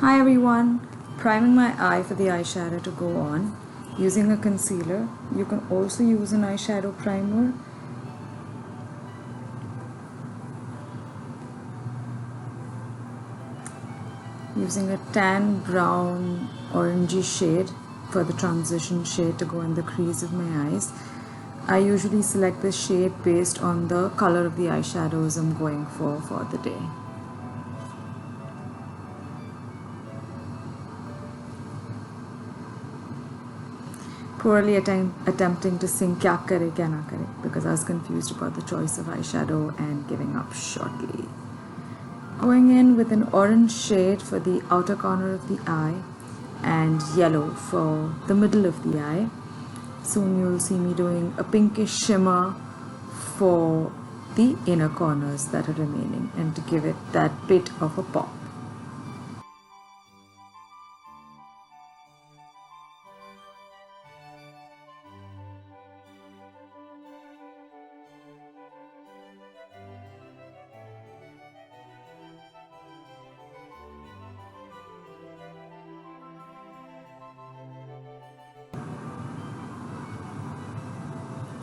Hi everyone, priming my eye for the eyeshadow to go on using a concealer. You can also use an eyeshadow primer. Using a tan, brown, orangey shade for the transition shade to go in the crease of my eyes. I usually select this shade based on the color of the eyeshadows I'm going for the day. Poorly attempting to sing Kya Kare Kya Na Kare because I was confused about the choice of eyeshadow and giving up shortly. Going in with an orange shade for the outer corner of the eye and yellow for the middle of the eye. Soon you'll see me doing a pinkish shimmer for the inner corners that are remaining and to give it that bit of a pop.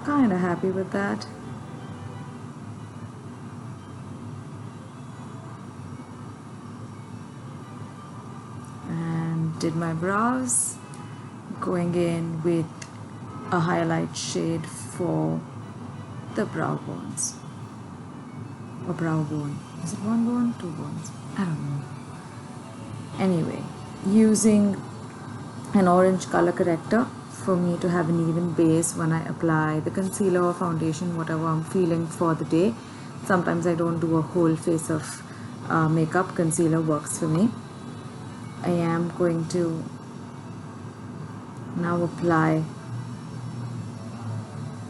Kinda happy with that. And did my brows, going in with a highlight shade for the brow bones. Or brow bone. Is it one bone? Two bones? I don't know. Anyway, using an orange color corrector for me to have an even base when I apply the concealer or foundation, whatever I'm feeling for the day. Sometimes I don't do a whole face of makeup. Concealer works for me. I am going to now apply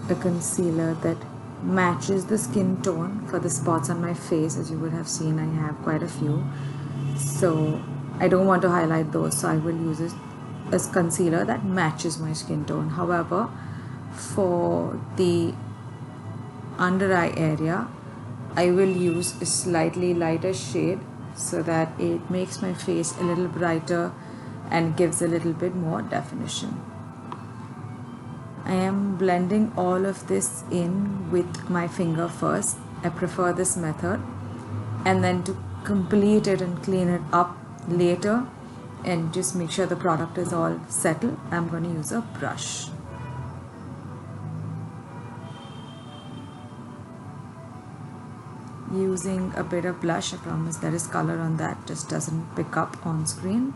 a concealer that matches the skin tone for the spots on my face. As you would have seen, I have quite a few. So I don't want to highlight those, so I will use a concealer that matches my skin tone. However, for the under eye area, I will use a slightly lighter shade so that it makes my face a little brighter and gives a little bit more definition. I am blending all of this in with my finger first. I prefer this method, and then to complete it and clean it up later and just make sure the product is all settled, I'm going to use a brush. Using a bit of blush, I promise there is color on that, just doesn't pick up on screen.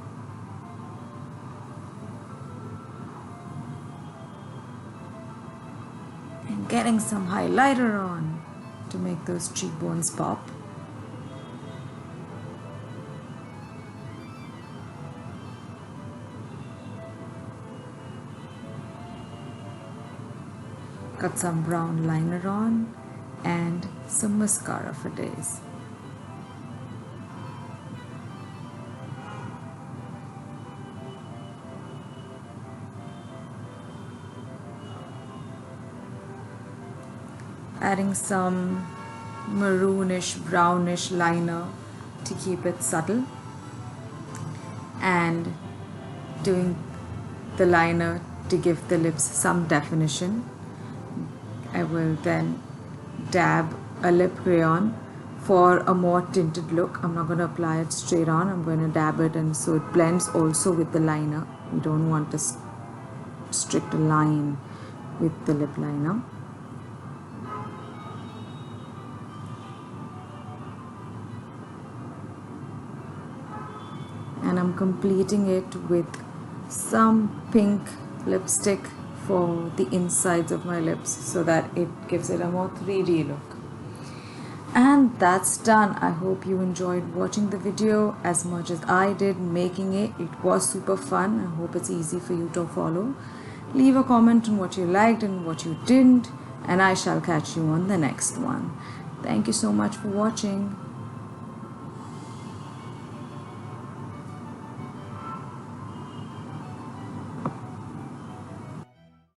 And getting some highlighter on to make those cheekbones pop. Got some brown liner on and some mascara for days. Adding some maroonish, brownish liner to keep it subtle, and doing the liner to give the lips some definition. I will then dab a lip crayon for a more tinted look. I'm not going to apply it straight on. I'm going to dab it, and so it blends also with the liner. We don't want a strict line with the lip liner. And I'm completing it with some pink lipstick for the insides of my lips so that it gives it a more 3D look. And that's done. I hope you enjoyed watching the video as much as I did making it. It was super fun. I hope it's easy for you to follow. Leave a comment on what you liked and what you didn't, and I shall catch you on the next one. Thank you so much for watching.